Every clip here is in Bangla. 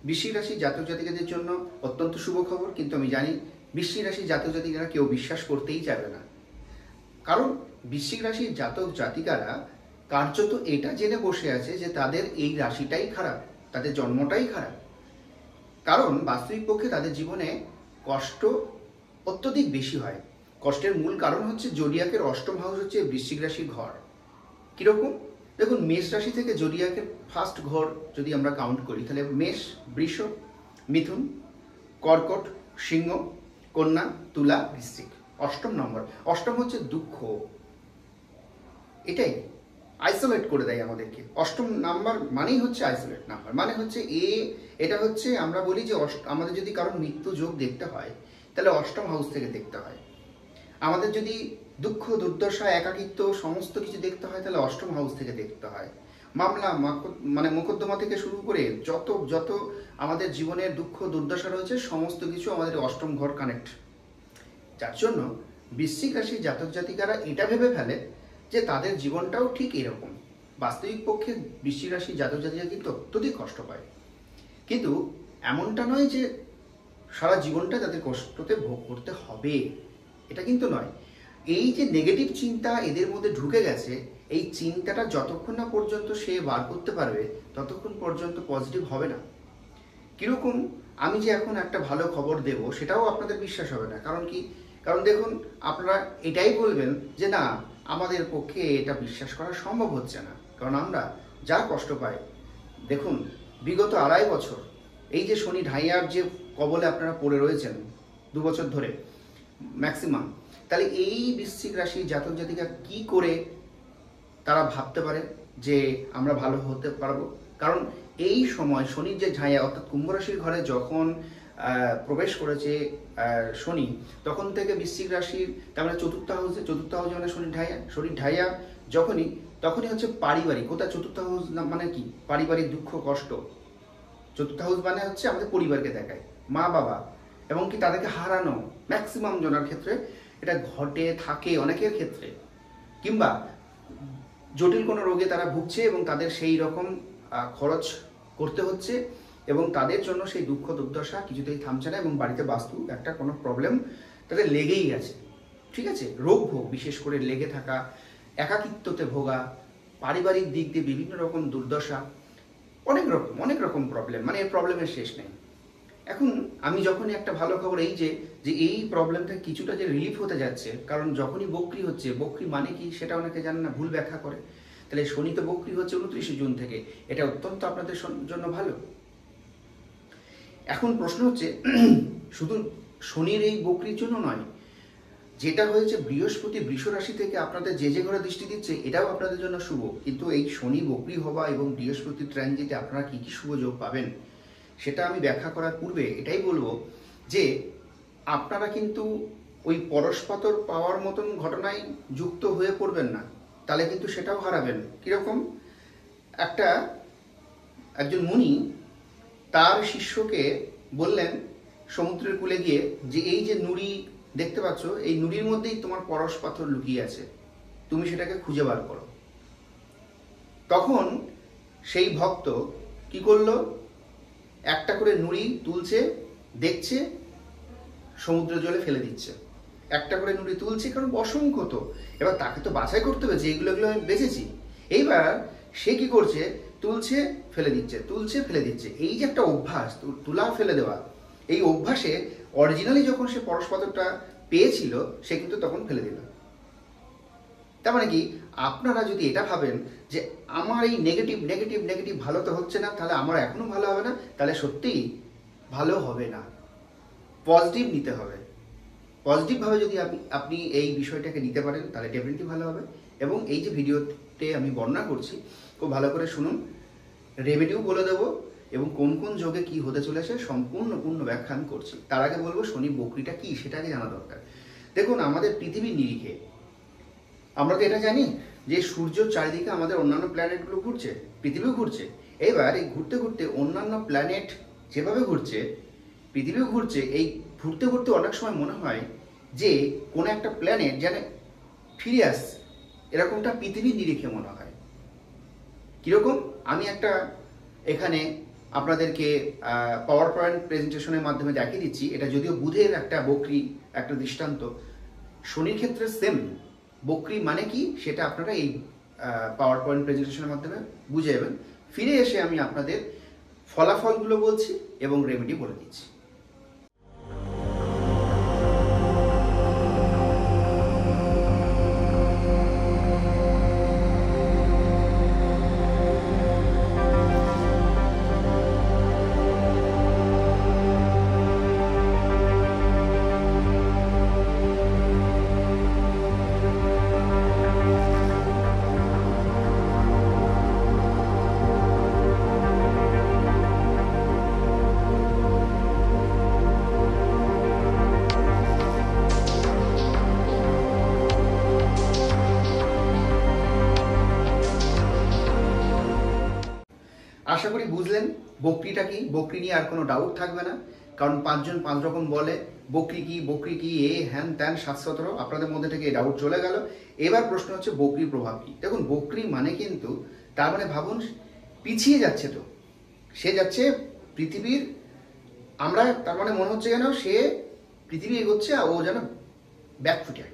বৃশ্চিক রাশির জাতক জাতিকাদের জন্য অত্যন্ত শুভ খবর, কিন্তু আমি জানি বৃশ্চিক রাশির জাতক জাতিকারা কেউ বিশ্বাস করতেই চাইবে না। কারণ বৃশ্চিক রাশির জাতক জাতিকারা কার্যত এটা জেনে বসে আছে যে তাদের এই রাশিটাই খারাপ, তাদের জন্মটাই খারাপ। কারণ বাস্তবিক পক্ষে তাদের জীবনে কষ্ট অত্যধিক বেশি হয়। কষ্টের মূল কারণ হচ্ছে জোডিয়াকের অষ্টম হাউস হচ্ছে বৃশ্চিক রাশির ঘর। কীরকম? দেখুন, মেষ রাশি থেকে জোডিয়াকের ফার্স্ট ঘর যদি আমরা কাউন্ট করি, তাহলে মেষ, বৃষ, মিথুন, কর্কট, সিংহ, কন্যা, তুলা, বৃশ্চিক। অষ্টম নম্বর, অষ্টম হচ্ছে দুঃখ। এটাই আইসোলেট করে দেয় আমাদেরকে। অষ্টম নাম্বার মানেই হচ্ছে আইসোলেট নাম্বার, মানে হচ্ছে এটা হচ্ছে আমরা বলি যে আমাদের যদি কারোর মৃত্যু যোগ দেখতে হয় তাহলে অষ্টম হাউস থেকে দেখতে হয়। আমাদের যদি দুঃখ, দুর্দশা, একাকিত্ব সমস্ত কিছু দেখতে হয় তাহলে অষ্টম হাউস থেকে দেখতে হয়। মামলা মানে মোকদ্দমা থেকে শুরু করে যত যত আমাদের জীবনের দুঃখ দুর্দশা রয়েছে সমস্ত কিছু আমাদের অষ্টম ঘর কানেক্ট। যার জন্য বৃশ্চিক রাশির জাতক জাতিকারা এটা ভেবে ফেলে যে তাদের জীবনটাও ঠিক এরকম। বাস্তবিক পক্ষে বৃশ্চিক রাশির জাতক জাতিকা কিন্তু অত্যধিক কষ্ট পায়, কিন্তু এমনটা নয় যে সারা জীবনটা তাদের কষ্টতে ভোগ করতে হবে, এটা কিন্তু নয়। এই যে নেগেটিভ চিন্তা এদের মধ্যে ঢুকে গেছে, এই চিন্তাটা যতক্ষণ না পর্যন্ত সে বার করতে পারবে ততক্ষণ পর্যন্ত পজিটিভ হবে না। কীরকম? আমি যে এখন একটা ভালো খবর দেব সেটাও আপনাদের বিশ্বাস হবে না। কারণ কি? কারণ দেখুন, আপনারা এটাই বলবেন যে না, আমাদের পক্ষে এটা বিশ্বাস করা সম্ভব হচ্ছে না, কারণ আমরা যা কষ্ট পাই। দেখুন, বিগত 2.5 বছর এই যে শনি ঢাইয়ার যে কবলে আপনারা পড়ে রয়েছেন 2 বছর ধরে ম্যাক্সিমাম, তাহলে এই বৃশ্চিক রাশির জাতক জাতিকা কি করে তারা ভাবতে পারে যে আমরা ভালো হতে পারবো? কারণ এই সময় শনির যে ঢাইয়া, অর্থাৎ কুম্ভ রাশির ঘরে যখন প্রবেশ করেছে শনি, তখন থেকে বৃশ্চিক রাশির তার মানে চতুর্থ হাউসে মানে শনির ঢাইয়া তখনই হচ্ছে পারিবারিক। কোথায় চতুর্থ হাউস মানে কি? পারিবারিক দুঃখ কষ্ট। চতুর্থ হাউস মানে হচ্ছে আমাদের পরিবারকে দেখায়, মা বাবা এবং কি তাদেরকে হারানো। ম্যাক্সিমাম জনের ক্ষেত্রে এটা ঘটে থাকে, অনেকের ক্ষেত্রে। কিংবা জটিল কোনো রোগে তারা ভুগছে এবং তাদের সেই রকম খরচ করতে হচ্ছে এবং তাদের জন্য সেই দুঃখ দুর্দশা কিছুতেই থামছে না এবং বাড়িতে বাস্তু একটা কোনো প্রবলেম তাদের লেগেই আছে। ঠিক আছে? রোগ ভোগ বিশেষ করে লেগে থাকা, একাকিত্বতে ভোগা, পারিবারিক দিক দিয়ে বিভিন্ন রকম দুর্দশা, অনেক রকম প্রবলেম, মানে এই প্রবলেমের শেষ নেই। এখন আমি যখনই একটা ভালো খবর এই যে এই প্রবলেমটা কিছুটা যে রিলিফ হতে যাচ্ছে, কারণ যখনই বক্রি হচ্ছে, বক্রি মানে কি সেটা অনেকে জানে না, ভুল ব্যাখ্যা করে। তাহলে শনি তো বক্রি হচ্ছে 29 জুন থেকে, এটা অত্যন্ত আপনাদের জন্য ভালো। এখন প্রশ্ন হচ্ছে শুধু শনির এই বক্রির জন্য নয়, যেটা হয়েছে বৃহস্পতি বৃষ রাশি থেকে আপনাদের যে ঘরে দৃষ্টি দিচ্ছে এটাও আপনাদের জন্য শুভ। কিন্তু এই শনি বক্রি হওয়া এবং বৃহস্পতি ট্রানজিটে আপনারা কি কি শুভ যোগ পাবেন সেটা আমি ব্যাখ্যা করার পূর্বে এটাই বলবো যে আপনারা কিন্তু ওই পরশপাতর পাওয়ার মতন ঘটনায় যুক্ত হয়ে পড়বেন না, তাহলে কিন্তু সেটাও হারাবেন। কীরকম? একজন মুনি তার শিষ্যকে বললেন সমুদ্রের কূলে গিয়ে যে এই যে নুড়ি দেখতে পাচ্ছ, এই নুড়ির মধ্যেই তোমার পরশ পাথর লুকিয়ে আছে, তুমি সেটাকে খুঁজে বার করো। তখন সেই ভক্ত কি করলো? একটা করে নুড়ি তুলছে, দেখছে, সমুদ্র জলে ফেলে দিচ্ছে। একটা করে নুড়ি তুলছে, কারণ অসংখ্য তো, এবার তাকে তো বাছাই করতে হবে যে এগুলো আমি বেঁচেছি। এইবার সে কি করছে? তুলছে, ফেলে দিচ্ছে, তুলছে, ফেলে দিচ্ছে। এই যে একটা অভ্যাস তুলা ফেলে দেওয়া, এই অভ্যাসে অরিজিনালি যখন সে পরশপাথরটা পেয়েছিল সে কিন্তু তখন ফেলে দিল। তার মানে কি? আপনারা যদি এটা ভাবেন যে আমার এই নেগেটিভ ভালো তো হচ্ছে না, তাহলে আমার এখনো ভালো হবে না, তাহলে সত্যিই ভালো হবে না। পজিটিভ নিতে হবে। পজিটিভভাবে যদি আপনি এই বিষয়টাকে নিতে পারেন তাহলে ডেফিনেটলি ভালো হবে। এবং এই যে ভিডিওতে আমি বর্ণনা করছি খুব ভালো করে শুনুন, রেমেডিও বলে দেবো এবং কোন কোন যোগে কি হতে চলেছে পূর্ণ ব্যাখ্যা আমি করছি। তার আগে বলবো শনি বক্রিটা কি সেটা আগে জানা দরকার। দেখুন, আমাদের পৃথিবীর নিরিখে আমরা তো এটা জানি যে সূর্যের চারিদিকে আমাদের অন্যান্য প্ল্যানেটগুলো ঘুরছে, পৃথিবীও ঘুরছে। এবার এই ঘুরতে ঘুরতে অন্যান্য প্ল্যানেট যেভাবে ঘুরছে পৃথিবীও ঘুরছে। এই ঘুরতে ঘুরতে অনেক সময় মনে হয় যে কোনো একটা প্ল্যানেট যেন ফিরে আসছে, এরকমটা পৃথিবীর নিরিখে মনে হয়। কীরকম? আমি একটা এখানে আপনাদেরকে পাওয়ার পয়েন্ট প্রেজেন্টেশনের মাধ্যমে দেখিয়ে দিচ্ছি। এটা যদিও বুধের একটা বকরি একটা দৃষ্টান্ত, শনির ক্ষেত্রে সেম। বকরি মানে কি সেটা আপনারা এই পাওয়ার পয়েন্ট প্রেজেন্টেশনের মাধ্যমে বুঝে যাবেন। ফিরে এসে আমি আপনাদের ফলাফলগুলো বলছি এবং রেমেডি বলে দিচ্ছি। আশা করি বুঝলেন বকরিটা কি। বকরি নিয়ে আর কোনো ডাউট থাকবে না, কারণ 5 জন 5 রকম বলে বকরি কি এ হ্যান ত্যান 717, আপনাদের মধ্যে থেকে এই ডাউট চলে গেল। এবার প্রশ্ন হচ্ছে বকরির প্রভাব কি। দেখুন বকরি মানে কিন্তু তার মানে ভাবুন পিছিয়ে যাচ্ছে, তো সে যাচ্ছে পৃথিবীর, আমরা তার মানে মনে হচ্ছে যেন সে পৃথিবী এগোচ্ছে আর ও যেন ব্যাকফুটে।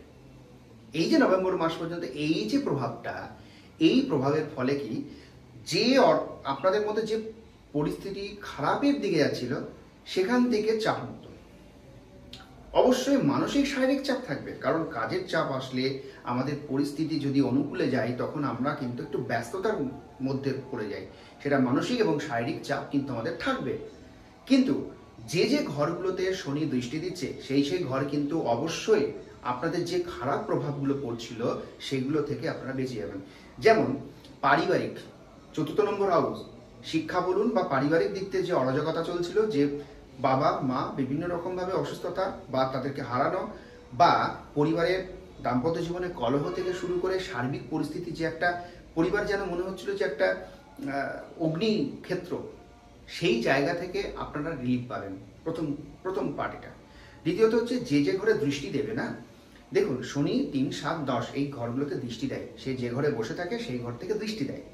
এই যে নভেম্বর মাস পর্যন্ত এই যে প্রভাবটা, এই প্রভাবের ফলে কি যে আপনাদের মধ্যে যে পরিস্থিতি খারাপের দিকে যাচ্ছিল সেখান থেকে চাপমুক্ত। অবশ্যই মানসিক শারীরিক চাপ থাকবে, কারণ কাজের চাপ আসলে আমাদের পরিস্থিতি যদি অনুকূলে যায় তখন আমরা কিন্তু একটু ব্যস্ততার মধ্যে পড়ে যাই, সেটা মানসিক এবং শারীরিক চাপ কিন্তু আমাদের থাকবে। কিন্তু যে যে ঘরগুলোতে শনি দৃষ্টি দিচ্ছে সেই ঘর কিন্তু অবশ্যই আপনাদের যে খারাপ প্রভাবগুলো পড়ছিল সেগুলো থেকে আপনারা বেঁচে যাবেন। যেমন পারিবারিক 4র্থ নম্বর হাউস, শিক্ষা বলুন বা পারিবারিক দিক থেকে যে অরাজকতা চলছিল, যে বাবা মা বিভিন্ন রকমভাবে অসুস্থতা বা তাদেরকে হারানো, বা পরিবারের দাম্পত্য জীবনে কলহ থেকে শুরু করে সার্বিক পরিস্থিতি, যে একটা পরিবার যেন মনে হচ্ছিল যে একটা অগ্নি ক্ষেত্র, সেই জায়গা থেকে আপনারা রিলিফ পাবেন। প্রথম পার্ট এটা। দ্বিতীয়ত হচ্ছে যে যে ঘরে দৃষ্টি দেবে না, দেখুন শনি 3, 7, 10 এই ঘরগুলোতে দৃষ্টি দেয়, সে যে ঘরে বসে থাকে সেই ঘর থেকে দৃষ্টি দেয়,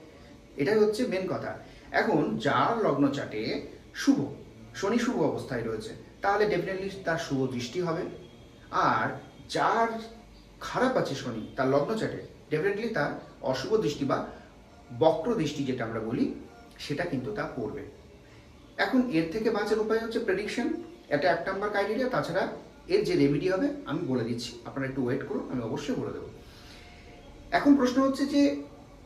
এটাই হচ্ছে মেন কথা। এখন যার লগ্ন চাটে শুভ শনি শুভ অবস্থায় রয়েছে তাহলে ডেফিনেটলি তার শুভ দৃষ্টি হবে, আর যার খারাপ আছে শনি তার লগ্ন চাটে ডেফিনেটলি তার অশুভ দৃষ্টি বা বক্র দৃষ্টি যেটা আমরা বলি সেটা কিন্তু তা পড়বে। এখন এর থেকে বাঁচার উপায় হচ্ছে প্রেডিকশন, এটা 1 নম্বর ক্রাইটেরিয়া। তাছাড়া এর যে রেমেডি হবে আমি বলে দিচ্ছি, আপনারা একটু ওয়েট করুন, আমি অবশ্যই বলে দেবো। এখন প্রশ্ন হচ্ছে যে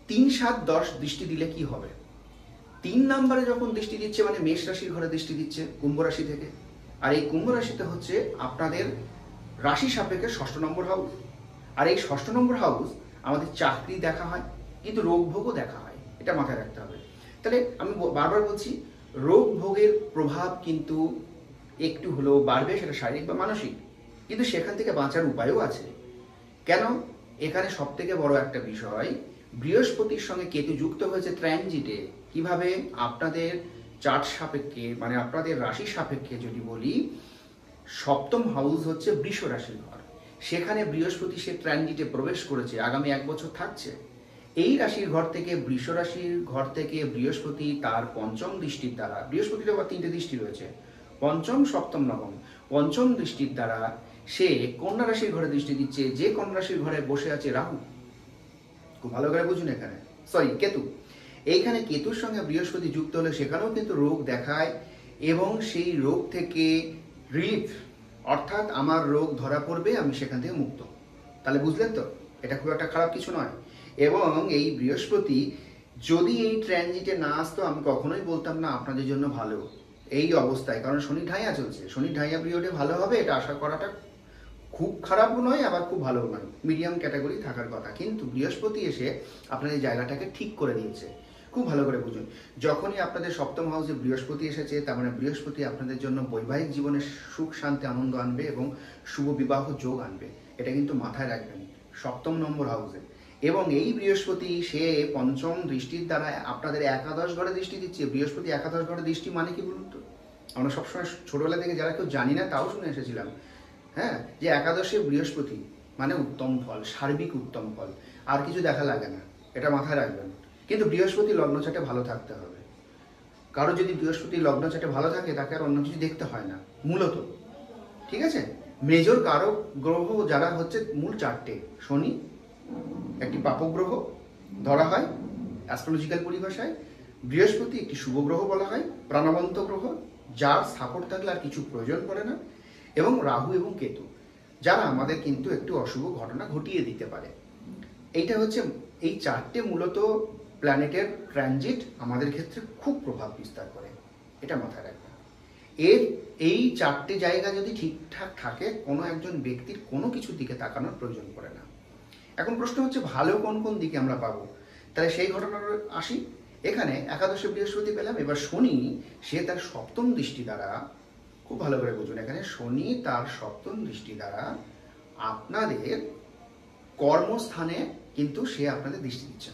3, 7, 10 দৃষ্টি দিলে কি হবে। 3 নম্বরে যখন দৃষ্টি দিচ্ছে মানে মেষ রাশির ঘরে দৃষ্টি দিচ্ছে কুম্ভ রাশি থেকে, আর এই কুম্ভ রাশিতে হচ্ছে আপনাদের রাশি সাপেক্ষে 6ষ্ঠ নম্বর হাউস, আর এই 6ষ্ঠ নম্বর হাউস আমাদের চাকরি দেখা হয় কিন্তু রোগ ভোগও দেখা হয়, এটা মাথায় রাখতে হবে। তাহলে আমি বারবার বলছি রোগ ভোগের প্রভাব কিন্তু একটু হলেও বাড়বে, সেটা শারীরিক বা মানসিক, কিন্তু সেখান থেকে বাঁচার উপায়ও আছে। কেন, এখানে সব থেকে বড় একটা বিষয় বৃহস্পতির সঙ্গে কেতু যুক্ত হয়েছে ট্রানজিটে। কিভাবে, আপনাদের চার্ট সাপেক্ষে মানে আপনাদের রাশি সাপেক্ষে যদি বলি 7ম হাউস হচ্ছে বৃষ রাশির ঘর, সেখানে বৃহস্পতি সে ট্রানজিটে প্রবেশ করেছে, আগামী 1 বছর থাকছে। এই রাশির ঘর থেকে বৃষ রাশির ঘর থেকে বৃহস্পতি তার 5ম দৃষ্টির দ্বারা, বৃহস্পতির আবার 3টে দৃষ্টি রয়েছে, 5ম, 7ম, 9ম, 5ম দৃষ্টির দ্বারা সে কন্যা রাশির ঘরে দৃষ্টি দিচ্ছে, যে কন্যা রাশির ঘরে বসে আছে রাহু। খুব ভালো করে বুঝুন, এখানে কেতু, এইখানে কেতুর সঙ্গে বৃহস্পতি যুক্ত হলে সেখানেও কিন্তু রোগ দেখায়, এবং সেই রোগ থেকে রিলিফ, অর্থাৎ আমার রোগ ধরা পড়বে আমি সেখান থেকে মুক্ত। তাহলে বুঝলেন তো, এটা খুব একটা খারাপ কিছু নয়। এবং এই বৃহস্পতি যদি এই ট্রানজিটে না আসতো আমি কখনোই বলতাম না আপনাদের জন্য ভালো এই অবস্থায়, কারণ শনি ঢাইয়া চলছে, শনি ঢাইয়া পিরিয়ডে ভালো হবে এটা আশা করাটা খুব খারাপও নয় আবার খুব ভালোও নয়, মিডিয়াম ক্যাটাগরি থাকার কথা। কিন্তু বৃহস্পতি এসে আপনাদের জায়গাটাকে ঠিক করে দিয়েছে। খুব ভালো করে বুঝুন, যখনই আপনাদের 7ম হাউসে বৃহস্পতি এসেছে তার মানে বৃহস্পতি আপনাদের জন্য বৈবাহিক জীবনে সুখ শান্তি আনন্দ আনবে এবং শুভ বিবাহ যোগ আনবে, এটা কিন্তু মাথায় রাখবেন 7ম নম্বর হাউসে। এবং এই বৃহস্পতি সে 5ম দৃষ্টির দ্বারা আপনাদের একাদশ ঘরে দৃষ্টি দিচ্ছে। বৃহস্পতি একাদশ ঘরে দৃষ্টি মানে কি বলুন তো, আমরা সবসময় ছোটবেলা থেকে যারা কেউ জানি না তাও শুনে এসেছিলাম, হ্যাঁ, যে একাদশে বৃহস্পতি মানে উত্তম ফল, সার্বিক উত্তম ফল, আর কিছু দেখা লাগে না, এটা মাথায় রাখবেন। কিন্তু বৃহস্পতি লগ্ন চাটে ভালো থাকতে হবে। কারো যদি বৃহস্পতি লগ্ন চাটে ভালো থাকে তাকে আর অন্য কিছু দেখতে হয় না মূলত, ঠিক আছে। মেজর কারক গ্রহ যারা হচ্ছে মূল চারটে, শনি একটি পাপক গ্রহ ধরা হয় অ্যাস্ট্রোলজিক্যাল পরিভাষায়, বৃহস্পতি একটি শুভ গ্রহ বলা হয়, প্রাণবন্ত গ্রহ যার সাপোর্ট থাকলে আর কিছু প্রয়োজন পড়ে না, এবং রাহু এবং কেতু যারা আমাদের কিন্তু একটু অশুভ ঘটনা ঘটিয়ে দিতে পারে। এইটা হচ্ছে এই চারটে মূলত প্ল্যানেটের ট্রানজিট আমাদের ক্ষেত্রে খুব প্রভাব বিস্তার করে, এটা মাথায় রাখবেন। এই চারটে জায়গা যদি ঠিকঠাক থাকে কোনো একজন ব্যক্তির কোনো কিছুর দিকে তাকানোর প্রয়োজন পড়ে না। এখন প্রশ্ন হচ্ছে ভালো কোন কোন দিকে আমরা পাবো, তাহলে সেই ঘটনার আসি। এখানে একাদশে বৃহস্পতি পেলাম, এবার শনি সে তার সপ্তম দৃষ্টি দ্বারা, খুব ভালো করে বুঝুন, এখানে শনি তার সপ্তম দৃষ্টি দ্বারা আপনাদের কর্মস্থানে কিন্তু সে আপনাদের দৃষ্টি দিচ্ছে।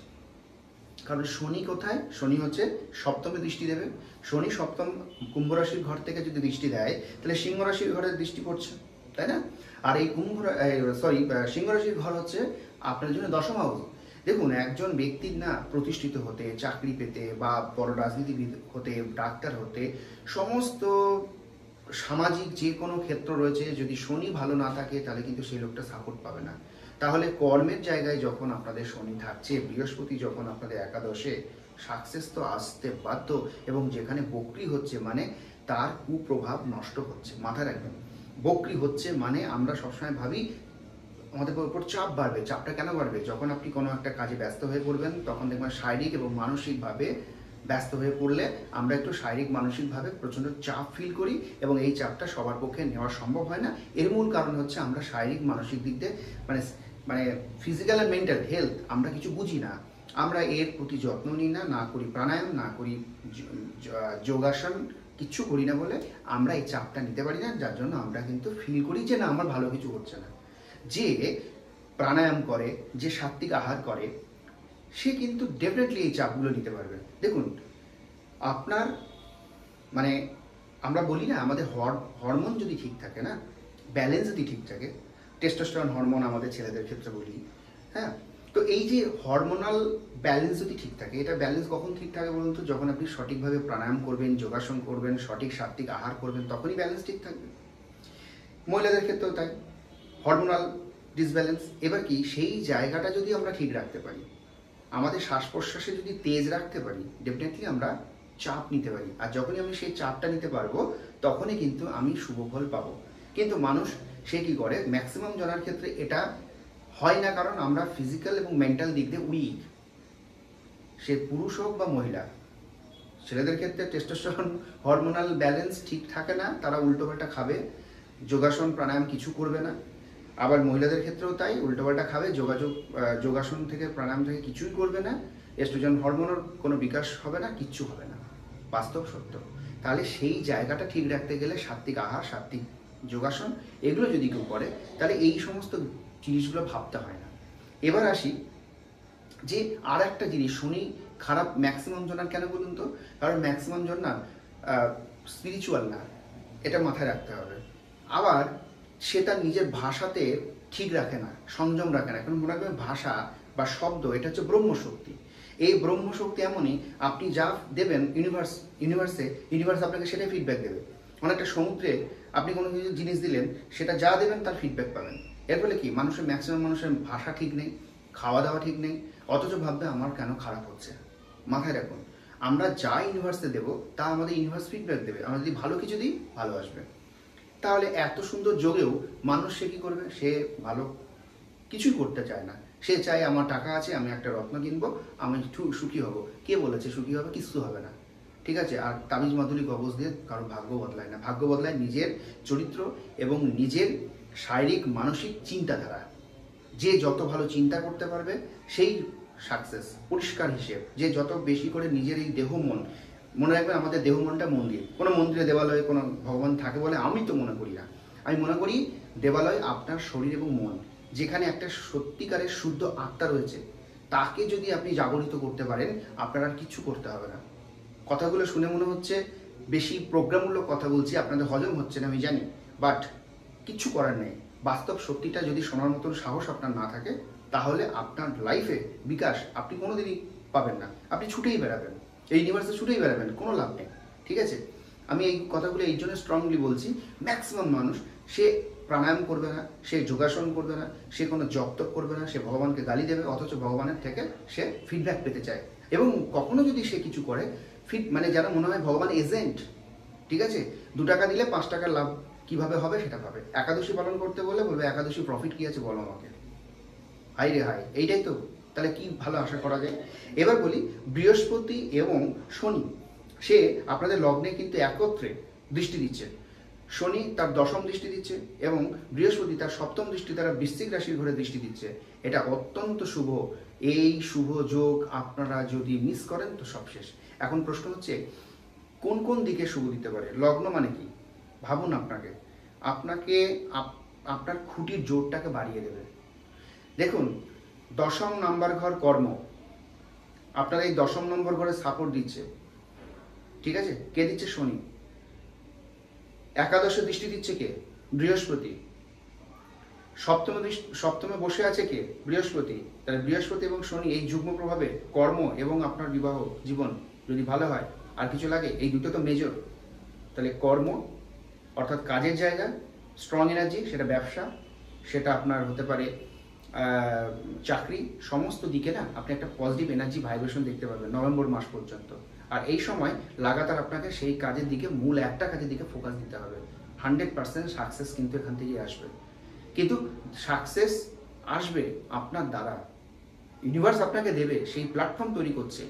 কারণ শনি কোথায়, শনি হচ্ছে সপ্তমে দৃষ্টি দেবে। শনি সপ্তম কুম্ভ রাশির ঘর থেকে যদি দৃষ্টি দেয় তাহলে সিংহ রাশির ঘরের দৃষ্টি পড়ছে, তাই না? আর এই সিংহ রাশির ঘর হচ্ছে আপনার জন্য দশম হাউস। দেখুন, একজন ব্যক্তির না প্রতিষ্ঠিত হতে, চাকরি পেতে বা বড় রাজনীতিবিদ হতে, ডাক্তার হতে, সমস্ত সামাজিক যে কোনো ক্ষেত্র রয়েছে, যদি শনি ভালো না থাকে তাহলে কিন্তু সেই লোকটা সাপোর্ট পাবে না। তাহলে কর্মের জায়গায় যখন আপনাদের শনি থাকছে, বৃহস্পতি যখন আপনাদের একাদশে, সাকসেস তো আসতে বাধ্য, এবং যেখানে বক্রি হচ্ছে মানে তার কুপ্রভাব নষ্ট হচ্ছে। মাথায় রাখবেন, বক্রি হচ্ছে মানে আমরা সবসময় ভাবি আমাদের উপর চাপ বাড়বে। চাপটা কেন বাড়বে? যখন আপনি কোনো একটা কাজে ব্যস্ত হয়ে পড়বেন তখন দেখবেন শারীরিক এবং মানসিকভাবে ব্যস্ত হয়ে পড়লে আমরা একটু শারীরিক মানসিকভাবে প্রচণ্ড চাপ ফিল করি, এবং এই চাপটা সবার পক্ষে নেওয়া সম্ভব হয় না। এর মূল কারণ হচ্ছে আমরা শারীরিক মানসিক দিক দিয়ে মানে ফিজিক্যাল অ্যান্ড মেন্টাল হেলথ আমরা কিছু বুঝি না, আমরা এর প্রতি যত্ন নিই না, না করি প্রাণায়াম, না করি যোগাসন, কিচ্ছু করি না বলে আমরা এই চাপটা নিতে পারি না, যার জন্য আমরা কিন্তু ফিল করি যে না আমার ভালো কিছু হচ্ছে না। যে প্রাণায়াম করে, যে সাত্বিক আহার করে, সে কিন্তু ডেফিনেটলি এই চাপগুলো নিতে পারবে। দেখুন, আপনার মানে আমরা বলি না আমাদের হরমোন যদি ঠিক থাকে না, ব্যালেন্স যদি ঠিক থাকে, টেস্টোস্টেরন হরমোন আমাদের ছেলেদের ক্ষেত্রে বলি, হ্যাঁ, তো এই যে হরমোনাল ব্যালেন্স যদি ঠিক থাকে, এটা ব্যালেন্স কখন ঠিক থাকে বলুন তো? যখন আপনি সঠিকভাবে প্রাণায়াম করবেন, যোগাসন করবেন, সঠিক সাত্বিক আহার করবেন, তখনই ব্যালেন্স ঠিক থাকবে। মহিলাদের ক্ষেত্রেও তাই, হরমোনাল ডিসব্যালেন্স। এবার কি সেই জায়গাটা যদি আমরা ঠিক রাখতে পারি, আমাদের শ্বাস প্রশ্বাসে যদি তেজ রাখতে পারি, ডেফিনেটলি আমরা চাপ নিতে পারি। আর যখনই আমি সেই চাপটা নিতে পারবো তখনই কিন্তু আমি শুভ ফল পাবো। কিন্তু মানুষ সে কি করে, ম্যাক্সিমাম জনের ক্ষেত্রে এটা হয় না, কারণ আমরা ফিজিক্যাল এবং মেন্টাল দিক দিয়ে উইক। সে পুরুষ হোক বা মহিলা, ছেলেদের ক্ষেত্রে টেস্টোস্টেরন হরমোনাল ব্যালেন্স ঠিক থাকে না, তারা উল্টোপাল্টা খাবে, যোগাসন প্রাণায়াম কিছু করবে না। আবার মহিলাদের ক্ষেত্রেও তাই, উল্টোপাল্টা খাবে, যোগাসন থেকে প্রাণায়াম থেকে কিছুই করবে না, এস্ট্রোজেন হরমোনের কোনো বিকাশ হবে না, কিচ্ছু হবে না, বাস্তব সত্য। তাহলে সেই জায়গাটা ঠিক রাখতে গেলে সাত্বিক আহার, সাত্বিক যোগাসন এগুলো যদি কেউ করে তাহলে এই সমস্ত জিনিসগুলো ভাবতে হয় না। এবার আসি যে আর একটা জিনিস, শনি খারাপ ম্যাক্সিমাম জনার কেন বলুন তো? কারণ ম্যাক্সিমাম জন না স্পিরিচুয়াল না, এটা মাথায় রাখতে হবে। আবার সে তার নিজের ভাষাতে ঠিক রাখে না, সংযম রাখে না। কারণ মনে রাখবেন, ভাষা বা শব্দ এটা হচ্ছে ব্রহ্মশক্তি। এই ব্রহ্মশক্তি এমনই, আপনি যা দেবেন ইউনিভার্স আপনাকে সেটাই ফিডব্যাক দেবে। অনেকটা সমুদ্রে আপনি কোনো কিছু জিনিস দিলেন, সেটা যা দেবেন তার ফিডব্যাক পাবেন। এর ফলে কি, ম্যাক্সিমাম মানুষের ভাষা ঠিক নেই, খাওয়া দাওয়া ঠিক নেই, অথচ ভাববে আমার কেন খারাপ হচ্ছে। মাথায় রাখুন, আমরা যা ইউনিভার্সে দেবো তা আমাদের ইউনিভার্স ফিডব্যাক দেবে। আমরা যদি ভালো কিছু দিই, ভালো আসবে। তাহলে এত সুন্দর যোগেও মানুষ সে কী করবে? সে ভালো কিছুই করতে চায় না। সে চায় আমার টাকা আছে, আমি একটা রত্ন কিনবো, আমি সুখী হব। কে বলেছে সুখী হবে? কিচ্ছু হবে না, ঠিক আছে? আর তাবিজ মাদুলি কবজ দিয়ে কারো ভাগ্য বদলায় না। ভাগ্য বদলায় নিজের চরিত্র এবং নিজের শারীরিক মানসিক চিন্তাধারা। যে যত ভালো চিন্তা করতে পারবে সেই সাকসেস। পরিষ্কার হিসেব, যে যত বেশি করে নিজের এই দেহ মন, মনে রাখবেন আমাদের দেহ মনটা মন্দির। কোনো মন্দিরে দেবালয়ে কোনো ভগবান থাকে বলে আমি তো মনে করি না। আমি মনে করি দেবালয় আপনার শরীর এবং মন, যেখানে একটা সত্যিকারের শুদ্ধ আত্মা রয়েছে, তাকে যদি আপনি জাগরিত করতে পারেন, আপনার আর কিচ্ছু করতে হবে না। কথাগুলো শুনে মনে হচ্ছে বেশি প্রোগ্রামমূলক কথা বলছি, আপনাদের হজম হচ্ছে না আমি জানি, বাট কিচ্ছু করার নেই। বাস্তব সত্যিটা যদি শোনার মতন সাহস আপনার না থাকে, তাহলে আপনার লাইফে বিকাশ আপনি কোনোদিনই পাবেন না, আপনি ছুটেই বেড়াবেন। এই ইউনিভার্সে ছুটেই বেড়াবেন, কোনো লাভ নেই। ঠিক আছে, আমি এই কথাগুলো এই জন্য স্ট্রংলি বলছি, ম্যাক্সিমাম মানুষ সে প্রাণায়াম করবে না, সে যোগাসন করবে না, সে কোনো জপ তপ করবে না, সে ভগবানকে গালি দেবে, অথচ ভগবানের থেকে সে ফিডব্যাক পেতে চায়। এবং কখনো যদি সে কিছু করে মানে যারা মনে হয় ভগবান এজেন্ট, ঠিক আছে, 2 টাকা দিলে 5 টাকার লাভ কিভাবে হবে সেটা ভাবে। একাদশী পালন করতে বললে বলবে একাদশী প্রফিট কি আছে বলো আমাকে। হাই রে হাই, এইটাই তো, তাহলে কি ভালো আশা করা যায়। এবার বলি, বৃহস্পতি এবং শনি সে আপনাদের লগ্নে কিন্তু একত্রে দৃষ্টি দিচ্ছে। শনি তার 10ম দৃষ্টি দিচ্ছে এবং বৃহস্পতি তার 7ম দৃষ্টি দ্বারা বৃশ্চিক রাশির ঘরে দৃষ্টি দিচ্ছে। এটা অত্যন্ত শুভ। এই শুভ যোগ আপনারা যদি মিস করেন তো সব শেষ। এখন প্রশ্ন হচ্ছে কোন কোন দিকে শুভ দিতে পারে। লগ্ন মানে কি ভাবুন, আপনাকে আপনার খুঁটির জোরটাকে বাড়িয়ে দেবে। দেখুন, 10ম নাম্বার ঘর কর্ম, আপনার এই 10ম নম্বর ঘরে সাপোর্ট দিচ্ছে। ঠিক আছে, কে দিচ্ছে? শনি। একাদশে দৃষ্টি দিচ্ছে কে? বৃহস্পতি। সপ্তমে বসে আছে কে? বৃহস্পতি। তাহলে বৃহস্পতি এবং শনি এই যুগ্ম প্রভাবে কর্ম এবং আপনার বিবাহ জীবন যদি ভালো হয়, আর কিছু লাগে? এই দুটো তো মেজর। তাহলে কর্ম অর্থাৎ কাজের জায়গা, স্ট্রং এনার্জি, সেটা ব্যবসা, সেটা আপনার হতে পারে চাকরি, সমস্ত দিকে না আপনি একটা পজিটিভ এনার্জি ভাইব্রেশন দেখতে পাবেন নভেম্বর মাস পর্যন্ত। আর এই সময় লাগাতার আপনাকে সেই কাজের দিকে, মূল একটা কাজের দিকে ফোকাস দিতে হবে। 100% সাকসেস কিন্তু এখান থেকেই আসবে। কিন্তু সাকসেস আসবে আপনার দ্বারা, ইউনিভার্স আপনাকে দেবে, সেই প্ল্যাটফর্ম তৈরি করছে,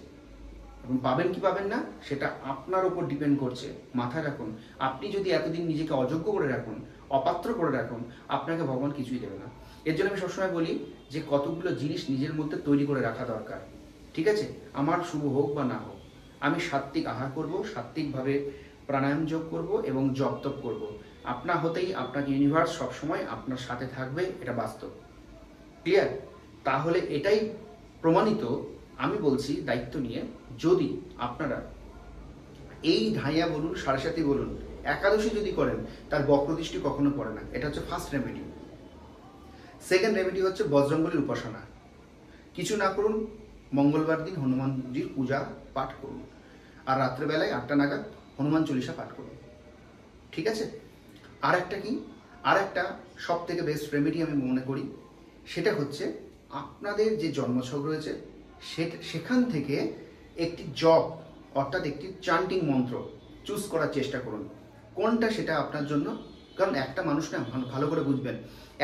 এবং পাবেন কি পাবেন না সেটা আপনার উপর ডিপেন্ড করছে। মাথায় রাখুন, আপনি যদি এতদিন নিজেকে অযোগ্য করে রাখুন, অপাত্র করে রাখুন, আপনাকে ভগবান কিছুই দেবে না। এর জন্য আমি সবসময় বলি যে কতগুলো জিনিস নিজের মধ্যে তৈরি করে রাখা দরকার। ঠিক আছে, আমার শুভ হোক বা না হোক, আমি সাত্ত্বিক আহার করব, সাত্ত্বিকভাবে প্রাণায়াম যোগ করব এবং জপ তপ করব। আপনা হতেই আপনাকে ইউনিভার্স সবসময় আপনার সাথে থাকবে, এটা বাস্তব। ক্লিয়ার? তাহলে এটাই প্রমাণিত, আমি বলছি দায়িত্ব নিয়ে, যদি আপনারা এই ধাইয়া বলুন, সাড়ে সাতি বলুন, একাদশী যদি করেন, তার বক্রদৃষ্টি কখনো পড়ে না। এটা হচ্ছে ফার্স্ট রেমেডি। সেকেন্ড রেমেডি হচ্ছে বজরঙ্গলির উপাসনা। কিছু না করুন, মঙ্গলবার দিন হনুমানজির পূজা পাঠ করুন, আর রাত্রেবেলায় 8টা নাগাদ হনুমান চল্লিশা পাঠ করুন। ঠিক আছে? আর একটা কি, আর একটা সব থেকে বেস্ট রেমেডি আমি মনে করি, সেটা হচ্ছে আপনাদের যে জন্মছক রয়েছে সেখান থেকে একটি জপ অর্থাৎ একটি চান্টিং মন্ত্র চুজ করার চেষ্টা করুন। কোনটা সেটা আপনার জন্য, কারণ একটা মানুষ না, ভালো করে বুঝবেন,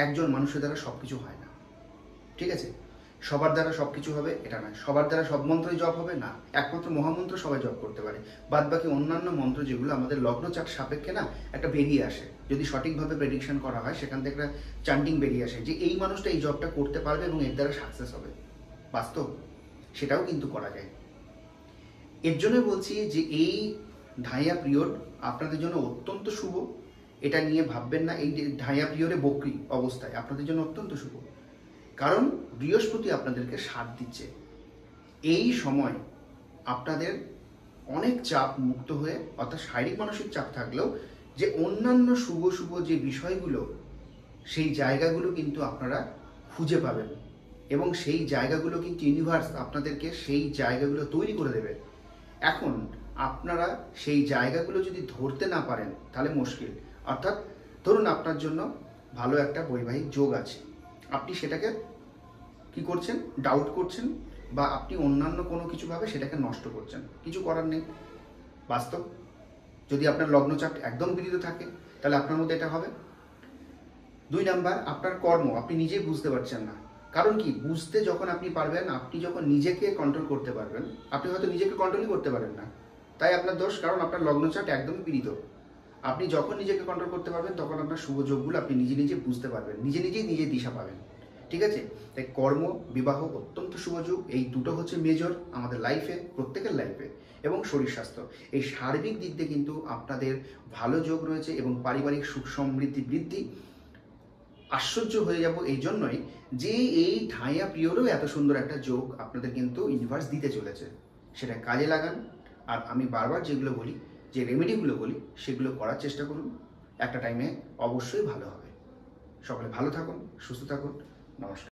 একজন মানুষের দ্বারা সব কিছু হয় না। ঠিক আছে, সবার দ্বারা সব কিছু হবে এটা নয়, সবার দ্বারা সব মন্ত্রই জপ হবে না। একমাত্র মহামন্ত্র সবাই জপ করতে পারে, বাদ বাকি অন্যান্য মন্ত্র যেগুলো আমাদের লগ্ন চার্ট সাপেক্ষে না একটা বেরিয়ে আসে, যদি সঠিকভাবে প্রেডিকশন করা হয়, সেখান থেকে একটা চান্টিং বেরিয়ে আসে যে এই মানুষটা এই জবটা করতে পারবে এবং এর দ্বারা সাকসেস হবে। বাস্তব, সেটাও কিন্তু করা যায়। এর জন্য বলছি যে এই ধাইয়া পিরিয়ড আপনাদের জন্য অত্যন্ত শুভ। এটা নিয়ে ভাববেন না, এই যে ধাইয়া পিরিয়ডে বকরি অবস্থায় আপনাদের জন্য অত্যন্ত শুভ, কারণ বৃহস্পতি আপনাদেরকে সাথ দিচ্ছে। এই সময় আপনাদের অনেক চাপ মুক্ত হয়ে, অর্থাৎ শারীরিক মানসিক চাপ থাকলেও যে অন্যান্য শুভ শুভ যে বিষয়গুলো, সেই জায়গাগুলো কিন্তু আপনারা খুঁজে পাবেন, এবং সেই জায়গাগুলো কিন্তু ইউনিভার্স আপনাদেরকে সেই জায়গাগুলো তৈরি করে দেবে। এখন আপনারা সেই জায়গাগুলো যদি ধরতে না পারেন তাহলে মুশকিল। অর্থাৎ ধরুন আপনার জন্য ভালো একটা বৈবাহিক যোগ আছে, আপনি সেটাকে কি করছেন, ডাউট করছেন, বা আপনি অন্যান্য কোনো কিছুভাবে সেটাকে নষ্ট করছেন, কিছু করার নেই। বাস্তব, যদি আপনার লগ্ন চার্ট একদম বিরোধী থাকে তাহলে আপনার মধ্যে এটা হবে। 2 নাম্বার, আপনার কর্ম আপনি নিজেই বুঝতে পারছেন না। কারণ কি, বুঝতে যখন আপনি পারবেন, আপনি যখন নিজেকে কন্ট্রোল করতে পারবেন, আপনি হয়তো নিজেকে কন্ট্রোলই করতে পারেন না, তাই আপনার দোষ, কারণ আপনার লগ্ন চার্ট একদমই পীড়িত। আপনি যখন নিজেকে কন্ট্রোল করতে পারবেন, তখন আপনার শুভ যোগগুলো আপনি নিজে নিজে বুঝতে পারবেন, নিজে নিজে দিশা পাবেন। ঠিক আছে, তাই কর্ম, বিবাহ অত্যন্ত শুভ যোগ। এই দুটো হচ্ছে মেজর আমাদের লাইফে, প্রত্যেকের লাইফে। এবং শরীর স্বাস্থ্য, এই সার্বিক দিক দিয়ে কিন্তু আপনাদের ভালো যোগ রয়েছে, এবং পারিবারিক সুখ সমৃদ্ধি বৃদ্ধি। আশ্চর্য হয়ে যাব এই জন্যই যে এই ধাইয়া পিরিয়ডেও এত সুন্দর একটা যোগ আপনাদের কিন্তু ইউনিভার্স দিতে চলেছে। সেটা কাজে লাগান, আর আমি বারবার যেগুলো বলি, যে রেমেডিগুলো বলি, সেগুলো করার চেষ্টা করুন। একটা টাইমে অবশ্যই ভালো হবে। সকলে ভালো থাকুন, সুস্থ থাকুন। নমস্কার।